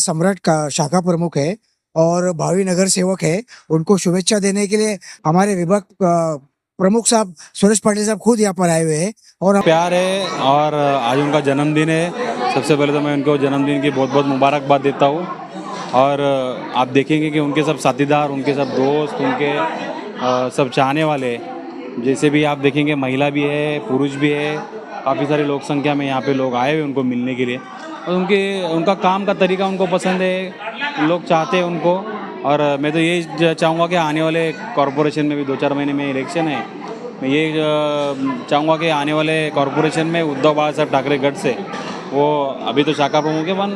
सम्राट का शाखा प्रमुख है और भावी नगर सेवक है। उनको शुभेच्छा देने के लिए हमारे विभाग प्रमुख साहब सुरेश पाटिल साहब खुद यहाँ पर आए हुए हैं और प्यार है और आज उनका जन्मदिन है। सबसे पहले तो मैं उनको जन्मदिन की बहुत बहुत मुबारकबाद देता हूँ। और आप देखेंगे कि उनके सब साथीदार, उनके सब दोस्त, उनके सब चाहने वाले, जैसे भी आप देखेंगे महिला भी है, पुरुष भी है, काफ़ी सारी लोक संख्या में यहाँ पे लोग आए हुए उनको मिलने के लिए। और उनका काम का तरीका उनको पसंद है, लोग चाहते हैं उनको। और मैं तो ये चाहूँगा कि आने वाले कॉरपोरेशन में भी 2-4 महीने में इलेक्शन है। मैं ये चाहूँगा कि आने वाले कॉरपोरेशन में उद्धव बाला साहब ठाकरे गढ़ से वो अभी तो शाखा प्रमुख है, वन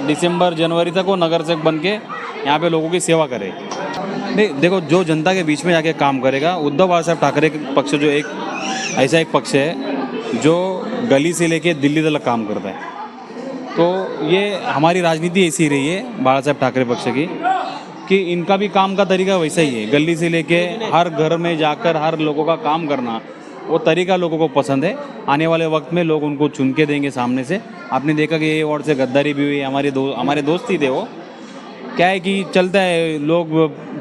दिसंबर जनवरी तक वो नगर सेवक बन के यहाँ पे लोगों की सेवा करे। नहीं, देखो, जो जनता के बीच में जाके काम करेगा, उद्धव बाला साहब ठाकरे के पक्ष जो एक ऐसा एक पक्ष है जो गली से लेके दिल्ली तक काम करता है। तो ये हमारी राजनीति ऐसी रही है बाला साहब ठाकरे पक्ष की कि इनका भी काम का तरीका वैसा ही है, गली से लेके हर घर में जाकर हर लोगों का काम करना, वो तरीका लोगों को पसंद है। आने वाले वक्त में लोग उनको चुन के देंगे सामने से। आपने देखा कि ये वार्ड से गद्दारी भी हुई, हमारे दोस्त ही थे वो। क्या है कि चलता है, लोग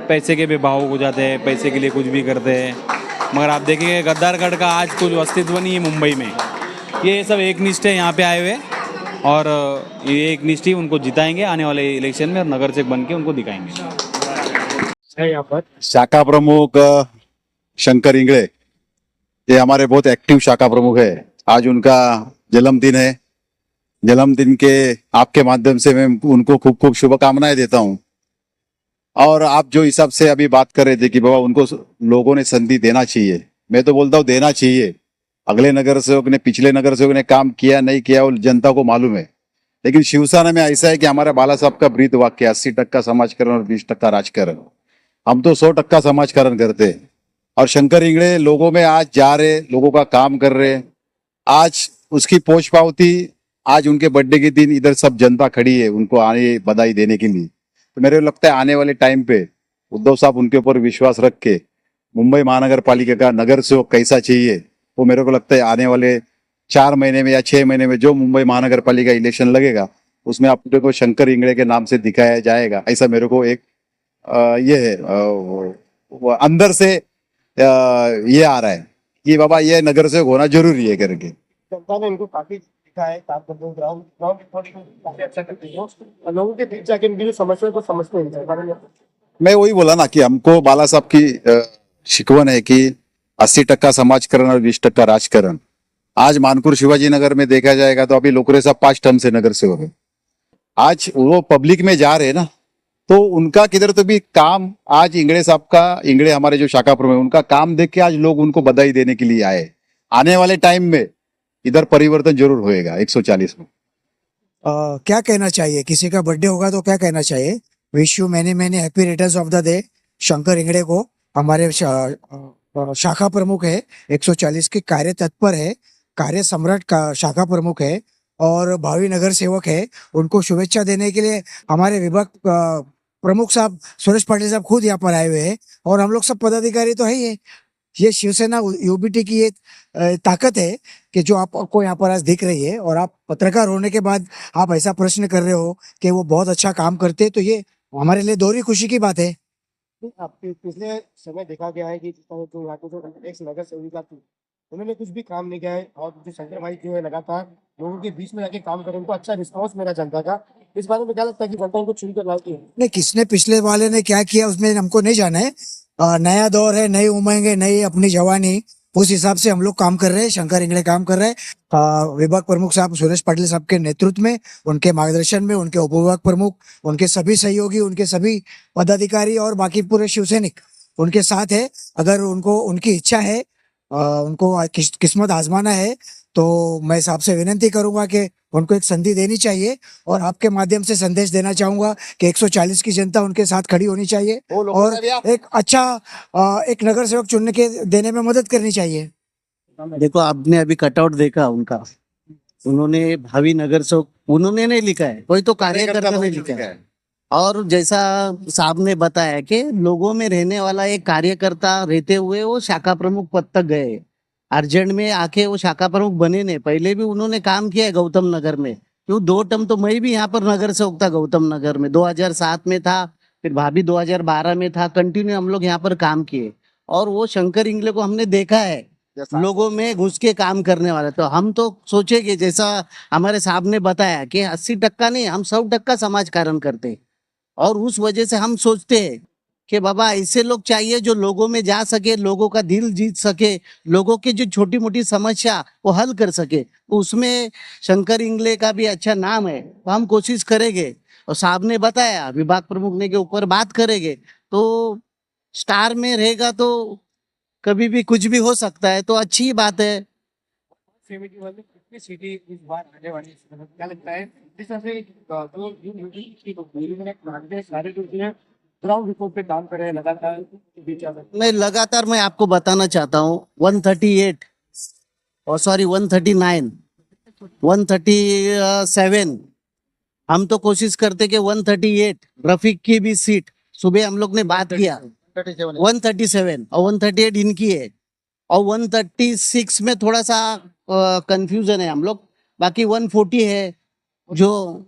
पैसे के बेभाव हो जाते हैं, पैसे के लिए कुछ भी करते हैं। मगर आप देखेंगे गद्दारगढ़ का आज कुछ अस्तित्व नहीं है मुंबई में। ये सब एक निष्ठ है यहाँ पे आए हुए और ये एक निष्ठ ही उनको जिताएंगे आने वाले इलेक्शन में और नगर सेवक बन के उनको दिखाएंगे। यहाँ पर शाखा प्रमुख शंकर इंगड़े, ये हमारे बहुत एक्टिव शाखा प्रमुख है। आज उनका जन्मदिन है। जन्मदिन के आपके माध्यम से मैं उनको खूब खूब शुभकामनाएं देता हूं। और आप जो हिसाब से अभी बात कर रहे थे कि बाबा उनको लोगों ने संधि देना चाहिए, मैं तो बोलता हूँ देना चाहिए। अगले नगर सेवक ने, पिछले नगर सेवक ने काम किया नहीं किया वो जनता को मालूम है। लेकिन शिवसेना में ऐसा है कि हमारे बाला साहब का ब्रीद वाक्य 80% समाजकरण और 20% राजकारण। हम तो 100% समाजकरण करते हैं। और शंकर इंगड़े लोगों में आज जा रहे, लोगों का काम कर रहे। आज उसकी पोष पावती, आज उनके बर्थडे के दिन इधर सब जनता खड़ी है उनको आने बधाई देने के लिए। तो मेरे को लगता है आने वाले टाइम पे उद्धव साहब उनके ऊपर विश्वास रख के मुंबई महानगर पालिका का नगर सेवक कैसा चाहिए, वो मेरे को लगता है आने वाले 4 महीने में या 6 महीने में जो मुंबई महानगर पालिका इलेक्शन लगेगा उसमें अपने को शंकर इंगड़े के नाम से दिखाया जाएगा। ऐसा मेरे को एक ये है, वो अंदर से ये आ रहा है कि बाबा ये नगर सेवक होना जरूरी है करके। जनता ने इनको काफी दिखा है काम करते हुए। ग्राउंड काफी अच्छा करते हैं और लोगों के बीच जाके इनकी जो समस्या को समझते हैं। मैं वही बोला ना कि हमको बाला साहब की शिकवण है कि 80% समाजकरण और 20% राजकारण। आज मानपुर शिवाजी नगर में देखा जाएगा तो अभी लोकरे साहब 5 टर्म से नगर सेवक है। आज वो पब्लिक में जा रहे हैं ना, तो उनका किधर तो भी काम, आज इंगड़े साहब का, इंगड़े हमारे जो शाखा प्रमुख उनका काम देख के आज लोग उनको बधाई देने के लिए आए। आने वाले टाइम में इधर परिवर्तन जरूर होएगा 140 में। क्या कहना चाहिए, किसी का बर्थडे होगा तो क्या कहना चाहिए? Wish you many many happy returns of the day. Shankar Ingde को हमारे शाखा प्रमुख है, 140 के कार्य तत्पर है, कार्य सम्राट का शाखा प्रमुख है और भावी नगर सेवक है। उनको शुभेच्छा देने के लिए हमारे विभाग प्रमुख साहब सुरेश पाटिल साहब खुद यहाँ पर आए हुए हैं और हम लोग सब पदाधिकारी तो है ही है। ये शिवसेना यूबीटी की ये ताकत है कि जो आपको यहाँ पर आज दिख रही है और आप पत्रकार होने के बाद आप ऐसा प्रश्न कर रहे हो कि वो बहुत अच्छा काम करते हैं, तो ये हमारे लिए दोहरी खुशी की बात है। आपके पिछले समय देखा गया है कि जो यहाँ के जो एक्स नगर सेविका थी, उन्होंने कुछ भी काम नहीं किया है और जो शंकर भाई जो है लगातार लोगों के बीच में जाके काम करें, उनको अच्छा रिस्पॉन्स मिला जनता का। इस बारे में क्या लगता है कि जनता उनको चुन कर लाती है? नहीं, किसने पिछले वाले ने क्या किया उसमें हमको नहीं जाना है। नया दौर है, नई उमंग है, नई अपनी जवानी, उस हिसाब से हम लोग काम कर रहे हैं। शंकर इंगड़े काम कर रहे हैं विभाग प्रमुख साहब सुरेश पाटिल साहब के नेतृत्व में, उनके मार्गदर्शन में, उनके उपविभाग प्रमुख, उनके सभी सहयोगी, उनके सभी पदाधिकारी और बाकी पूरे शिवसैनिक उनके साथ है। अगर उनको उनकी इच्छा है, उनको किस्मत आजमाना है, तो मैं साहब से विनती करूंगा कि उनको एक संधि देनी चाहिए और आपके माध्यम से संदेश देना चाहूंगा कि 140 की जनता उनके साथ खड़ी होनी चाहिए और एक अच्छा एक नगर सेवक चुनने के देने में मदद करनी चाहिए। देखो, आपने अभी कटआउट देखा उनका, उन्होंने भावी नगर सेवक उन्होंने नहीं लिखा है, कोई तो कार्यकर्ता ने लिखा है। और जैसा साहब ने बताया कि लोगों में रहने वाला एक कार्यकर्ता रहते हुए वो शाखा प्रमुख पद तक गए, अर्जेंट में आके वो शाखा प्रमुख बने ने। पहले भी उन्होंने काम किया है गौतम नगर में, क्यों 2 टर्म तो मैं भी यहाँ पर नगर सेवक था गौतम नगर में, 2007 में था, फिर भाभी 2012 में था, कंटिन्यू हम लोग यहाँ पर काम किए। और वो शंकर इंगले को हमने देखा है लोगों में घुस के काम करने वाला। तो हम तो सोचेंगे जैसा हमारे साहब ने बताया कि 80% नहीं, हम 100% समाज कारण करते हैं। और उस वजह से हम सोचते हैं कि बाबा ऐसे लोग चाहिए जो लोगों में जा सके, लोगों का दिल जीत सके, लोगों की जो छोटी मोटी समस्या वो हल कर सके। तो उसमें शंकर इंगले का भी अच्छा नाम है, तो हम कोशिश करेंगे। और साहब ने बताया विभाग प्रमुख ने के ऊपर बात करेंगे, तो स्टार में रहेगा तो कभी भी कुछ भी हो सकता है, तो अच्छी बात है। 71 में कितनी सीटें इस बार आने वाली है, मतलब क्या लगता है जिस तरह से जो यूनिवर्सिटी को मैंने सारे जो हैं ग्राउंड रिपोर्ट पे काम कर रहे हैं लगातार मैं आपको बताना चाहता हूँ 138 और सॉरी 139 137 हम तो कोशिश करते कि 138 रफीक की भी सीट सुबह हम लोग ने बात किया 137 और 138 इनकी है और 136 में थोड़ा सा कंफ्यूजन है हम लोग। बाकी 140 है, जो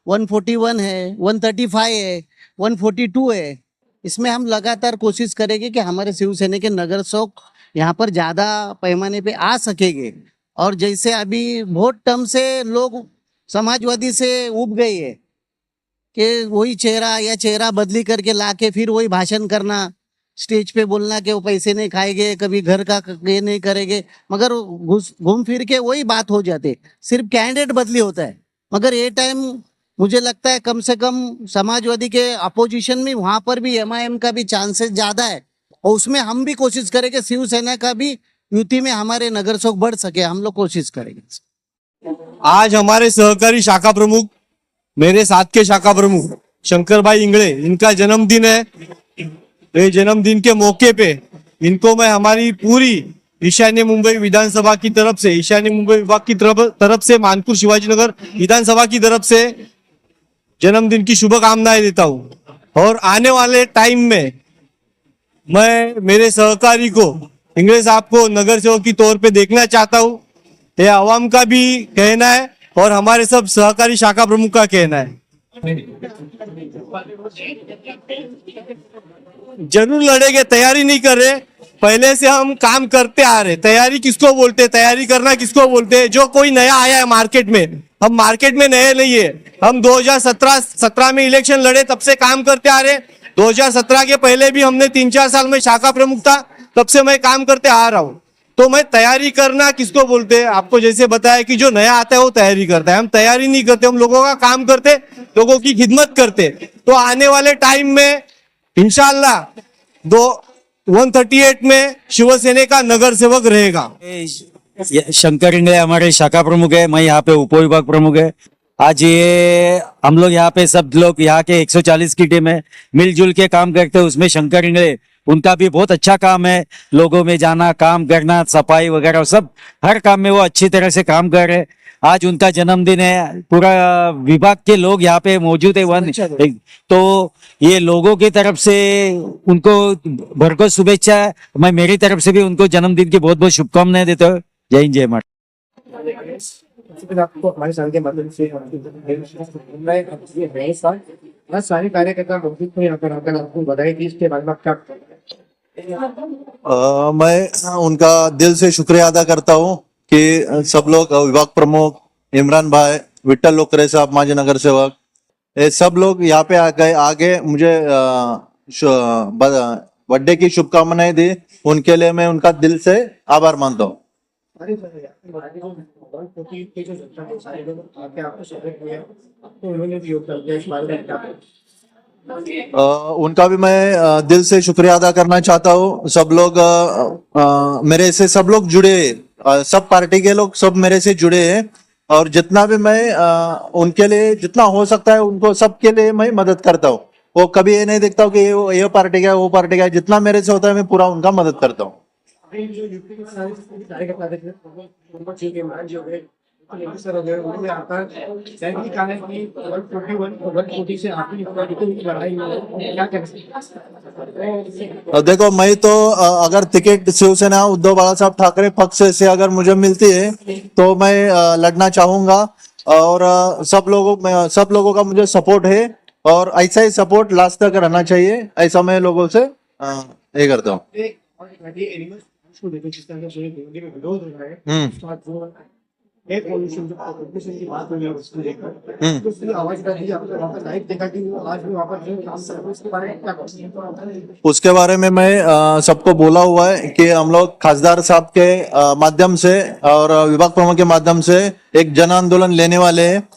141 है, 135 है, 142 है। इसमें हम लगातार कोशिश करेंगे कि हमारे शिवसेना के नगर सेवक यहाँ पर ज्यादा पैमाने पे आ सकेंगे। और जैसे अभी बहुत टर्म से लोग समाजवादी से उब गए है कि वही चेहरा या चेहरा बदली करके लाके फिर वही भाषण करना, स्टेज पे बोलना कि वो पैसे नहीं खाएंगे, कभी घर का ये नहीं करेंगे, मगर घूम फिर के वही बात हो जाते, सिर्फ कैंडिडेट बदली होता है। मगर ये टाइम मुझे लगता है कम से कम समाजवादी के अपोजिशन में वहां पर भी MIM का भी चांसेस ज्यादा है और उसमें हम भी कोशिश करेंगे शिवसेना का भी युति में हमारे नगर सेवक बढ़ सके, हम लोग कोशिश करेंगे। आज हमारे सहकारी शाखा प्रमुख, मेरे साथ के शाखा प्रमुख शंकर भाई इंगड़े, इनका जन्मदिन है। ये जन्मदिन के मौके पे इनको मैं हमारी पूरी ईशान्य मुंबई विधानसभा की तरफ से, ईशान्य मुंबई विभाग की तरफ से, मानपुर शिवाजीनगर विधानसभा की तरफ से जन्मदिन की शुभकामनाएं देता हूं। और आने वाले टाइम में मैं मेरे सहकारी को, इंगड़े साहब को नगर सेवक की तौर पे देखना चाहता हूं। ये आवाम का भी कहना है और हमारे सब सहकारी शाखा प्रमुख का कहना है। जरूर लड़ेंगे, तैयारी नहीं कर रहे, पहले से हम काम करते आ रहे। तैयारी किसको बोलते हैं, तैयारी करना किसको बोलते हैं? जो कोई नया आया है मार्केट में, हम मार्केट में नए नहीं है। हम 2017 में इलेक्शन लड़े, तब से काम करते आ रहे। 2017 के पहले भी हमने 3-4 साल में शाखा प्रमुख था, तब से मैं काम करते आ रहा हूँ। तो मैं तैयारी करना किसको बोलते हैं? आपको जैसे बताया कि जो नया आता है वो तैयारी करता है, हम तैयारी नहीं करते, हम लोगों का काम करते, लोगों की खिदमत करते। तो आने वाले टाइम में इंशाल्लाह 138 में शिवसेना का नगर सेवक रहेगा। शंकर इंगले हमारे शाखा प्रमुख है, मैं यहाँ पे उप विभाग प्रमुख है। आज ये हम लोग यहाँ पे सब लोग यहाँ के 140 की टीम है, मिलजुल के काम करते हैं। उसमें शंकर इंगले, उनका भी बहुत अच्छा काम है, लोगों में जाना, काम करना, सफाई वगैरह सब हर काम में वो अच्छी तरह से काम कर रहे हैं। आज उनका जन्मदिन है, पूरा विभाग के लोग यहाँ पे मौजूद है। तो ये लोगों की तरफ से उनको भरपूर शुभेच्छा है। मैं मेरी तरफ से भी उनको जन्मदिन की बहुत बहुत शुभकामनाएं देता हूँ। जय हिंद, जय महाराष्ट्र। आपको हमारे साल के माध्यम से सारे कार्यकर्ता मौजूद थे यहाँ पर आकर आपको बधाई दी, इसके बारे में आप क्या मैं उनका दिल से शुक्रिया अदा करता हूँ कि सब लोग, विभाग प्रमुख इमरान भाई, विट्ठल लोकरे साहब, माजी नगर सेवक, ये सब लोग यहाँ पे आगे मुझे बर्थडे की शुभकामनाएं दी। उनके लिए मैं उनका दिल से आभार मानता हूँ। उनका भी मैं दिल से शुक्रिया अदा करना चाहता हूँ। सब लोग मेरे से सब लोग जुड़े, सब पार्टी के लोग सब मेरे से जुड़े हैं और जितना भी मैं उनके लिए जितना हो सकता है उनको सबके लिए मैं मदद करता हूँ। वो कभी ये नहीं देखता हूँ कि ये पार्टी का है, वो पार्टी का है। जितना मेरे से होता है मैं पूरा उनका मदद करता हूँ। देखो, मैं तो अगर टिकट शिवसेना उद्धव बाला साहब ठाकरे पक्ष से अगर मुझे मिलती है तो मैं लड़ना चाहूंगा। और सब लोगों का मुझे सपोर्ट है और ऐसा ही सपोर्ट लास्ट तक रहना चाहिए, ऐसा मैं लोगों से ये करता हूँ। एक और घटिया एनिमल्स को लेकर जिस तरह का जो हिंदी में विरोध हो रहा है उसके बाद जो एयर पोल्यूशन जो पॉपुलेशन की बात हो रही है उसको लेकर तो उसकी आवाज उठाई थी। आपने वहाँ पर लाइव देखा कि वो आज भी वहाँ पर जो काम कर रहे हैं उसके बारे में क्या कहेंगे? उसके बारे में मैं सबको बोला हुआ है कि हम लोग खासदार साहब के माध्यम से और विभाग प्रमुख के माध्यम से एक जन आंदोलन लेने वाले हैं।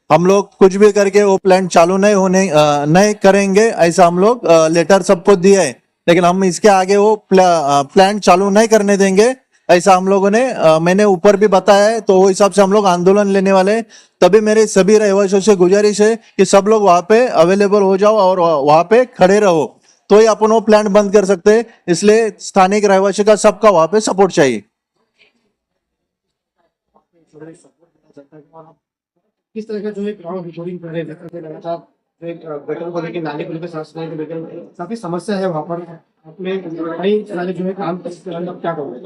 हम लोग कुछ भी करके वो प्लांट चालू नहीं करेंगे, ऐसा हम लोग लेटर सबको दिया है, लेकिन हम इसके आगे वो प्लांट चालू नहीं करने देंगे, ऐसा हम लोगों ने मैंने ऊपर भी बताया है। तो वो हिसाब से हम लोग आंदोलन लेने वाले हैं। तभी मेरे सभी रहवासियों से गुजारिश है कि सब लोग वहां पे अवेलेबल हो जाओ और वहां पे खड़े रहो, तो ही अपन वो प्लांट बंद कर सकते हैं। इसलिए स्थानिक रहवासी का सबका वहां पे सपोर्ट चाहिए। किस तरह का जो है ग्राउंड रिपोर्टिंग कर रहे हैं लगातार जो एक गटर को लेकर नाले को लेकर साफ सफाई को लेकर काफी समस्या है वहाँ पर। आपने कई तरह जो है काम क्या करोगे?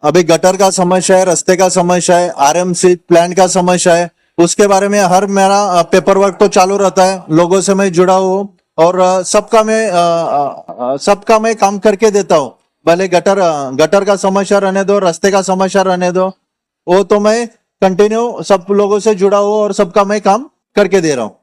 अभी गटर का समस्या है, रास्ते का समस्या है, आरएमसी प्लांट का समस्या है, उसके बारे में हर मेरा पेपर वर्क तो चालू रहता है। लोगों से मैं जुड़ा हूँ और सबका मैं काम करके देता हूँ। भले गटर का समस्या रहने दो, रास्ते का समस्या रहने दो, वो तो मैं कंटिन्यू सब लोगों से जुड़ा हूँ और सबका मैं काम करके दे रहा हूँ।